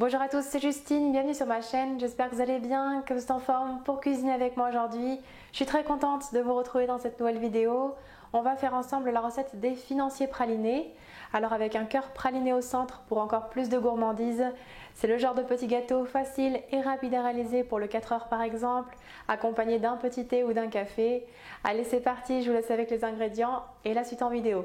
Bonjour à tous, c'est Justine, bienvenue sur ma chaîne, j'espère que vous allez bien, que vous êtes en forme pour cuisiner avec moi aujourd'hui. Je suis très contente de vous retrouver dans cette nouvelle vidéo. On va faire ensemble la recette des financiers pralinés. Alors avec un cœur praliné au centre pour encore plus de gourmandise. C'est le genre de petit gâteau facile et rapide à réaliser pour le 4 heures par exemple, accompagné d'un petit thé ou d'un café. Allez c'est parti, je vous laisse avec les ingrédients et la suite en vidéo.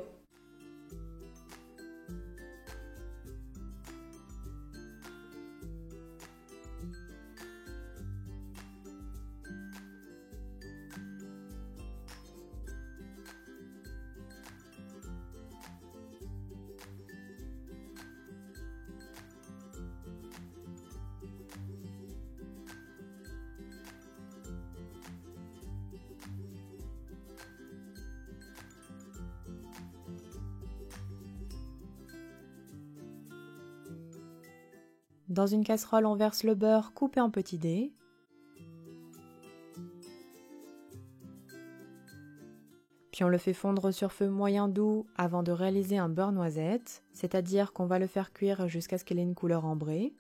Dans une casserole, on verse le beurre coupé en petits dés. Puis on le fait fondre sur feu moyen doux avant de réaliser un beurre noisette, c'est-à-dire qu'on va le faire cuire jusqu'à ce qu'il ait une couleur ambrée.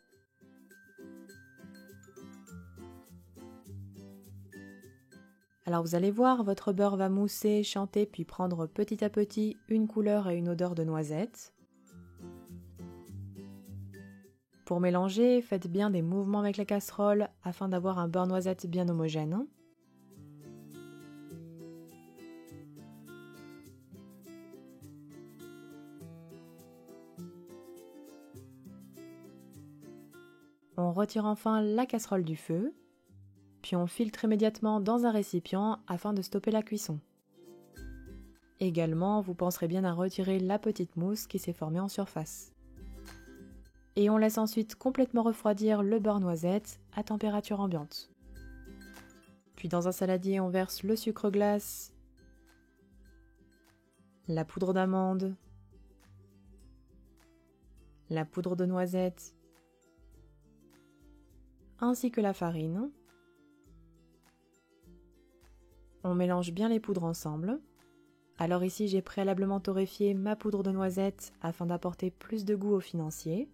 Alors vous allez voir, votre beurre va mousser, chanter puis prendre petit à petit une couleur et une odeur de noisette. Pour mélanger, faites bien des mouvements avec la casserole afin d'avoir un beurre noisette bien homogène. On retire enfin la casserole du feu, puis on filtre immédiatement dans un récipient afin de stopper la cuisson. Également, vous penserez bien à retirer la petite mousse qui s'est formée en surface. Et on laisse ensuite complètement refroidir le beurre noisette à température ambiante. Puis dans un saladier, on verse le sucre glace, la poudre d'amande, la poudre de noisette, ainsi que la farine. On mélange bien les poudres ensemble. Alors ici, j'ai préalablement torréfié ma poudre de noisette afin d'apporter plus de goût au financier.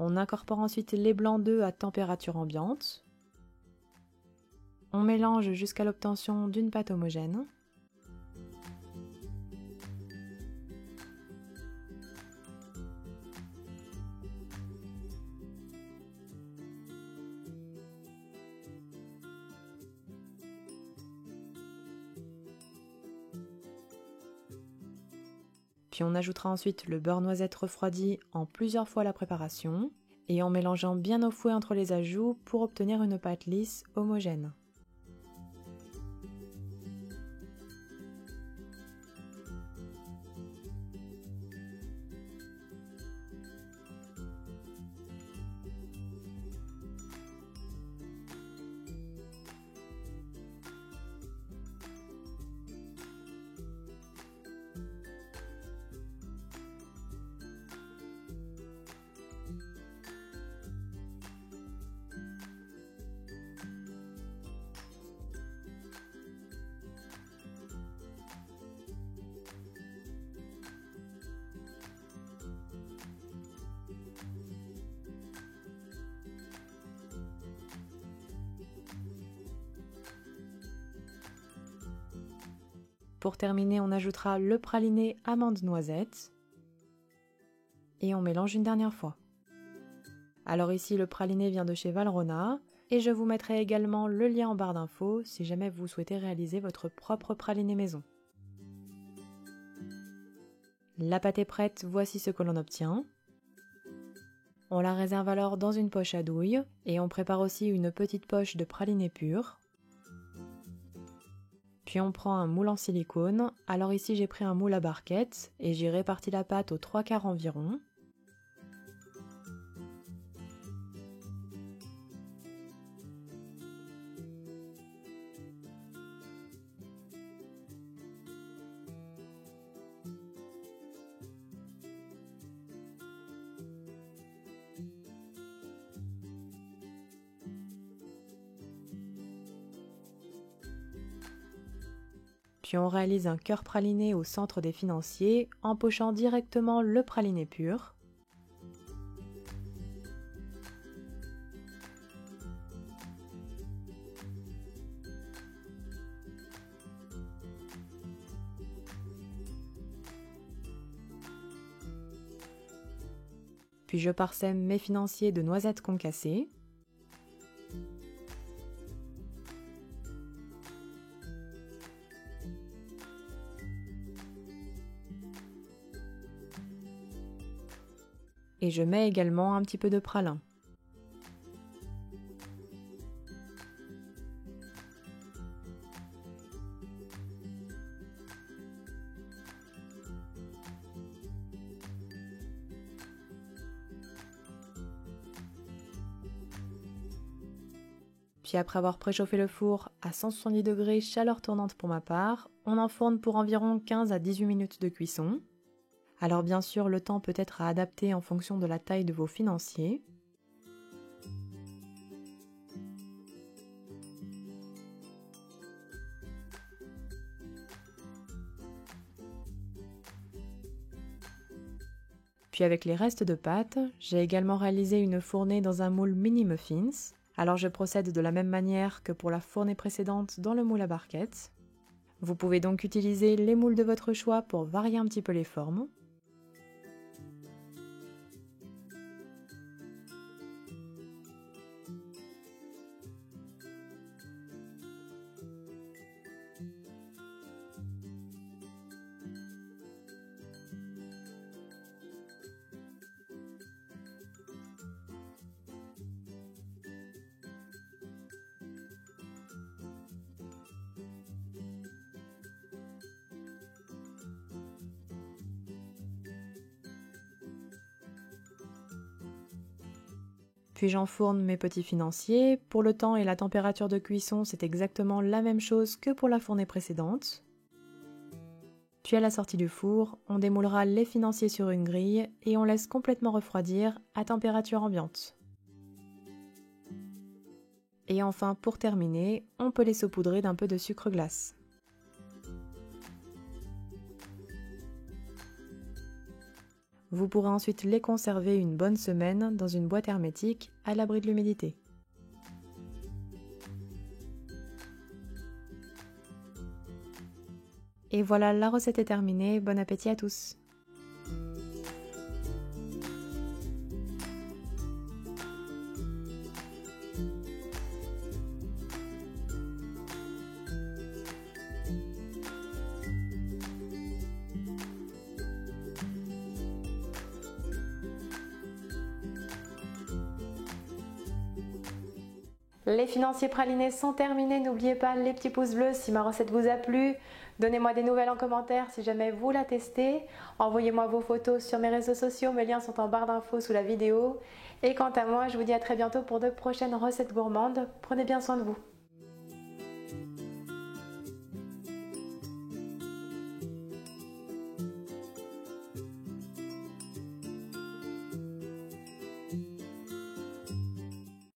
On incorpore ensuite les blancs d'œufs à température ambiante. On mélange jusqu'à l'obtention d'une pâte homogène. Puis on ajoutera ensuite le beurre noisette refroidi en plusieurs fois la préparation et en mélangeant bien au fouet entre les ajouts pour obtenir une pâte lisse homogène. Pour terminer, on ajoutera le praliné amande noisette et on mélange une dernière fois. Alors ici, le praliné vient de chez Valrhona et je vous mettrai également le lien en barre d'infos si jamais vous souhaitez réaliser votre propre praliné maison. La pâte est prête, voici ce que l'on obtient. On la réserve alors dans une poche à douille et on prépare aussi une petite poche de praliné pur. Puis on prend un moule en silicone, alors ici j'ai pris un moule à barquette et j'ai réparti la pâte aux 3/4 environ. Puis on réalise un cœur praliné au centre des financiers en pochant directement le praliné pur. Puis je parsème mes financiers de noisettes concassées. Et je mets également un petit peu de pralin. Puis après avoir préchauffé le four à 170 degrés, chaleur tournante pour ma part, on enfourne pour environ 15 à 18 minutes de cuisson. Alors bien sûr, le temps peut être à adapter en fonction de la taille de vos financiers. Puis avec les restes de pâte, j'ai également réalisé une fournée dans un moule mini muffins. Alors je procède de la même manière que pour la fournée précédente dans le moule à barquettes. Vous pouvez donc utiliser les moules de votre choix pour varier un petit peu les formes. Puis j'enfourne mes petits financiers. Pour le temps et la température de cuisson, c'est exactement la même chose que pour la fournée précédente. Puis à la sortie du four, on démoulera les financiers sur une grille et on laisse complètement refroidir à température ambiante. Et enfin, pour terminer, on peut les saupoudrer d'un peu de sucre glace. Vous pourrez ensuite les conserver une bonne semaine dans une boîte hermétique à l'abri de l'humidité. Et voilà, la recette est terminée. Bon appétit à tous! Les financiers pralinés sont terminés. N'oubliez pas les petits pouces bleus si ma recette vous a plu. Donnez-moi des nouvelles en commentaire si jamais vous la testez. Envoyez-moi vos photos sur mes réseaux sociaux. Mes liens sont en barre d'infos sous la vidéo. Et quant à moi, je vous dis à très bientôt pour de prochaines recettes gourmandes. Prenez bien soin de vous.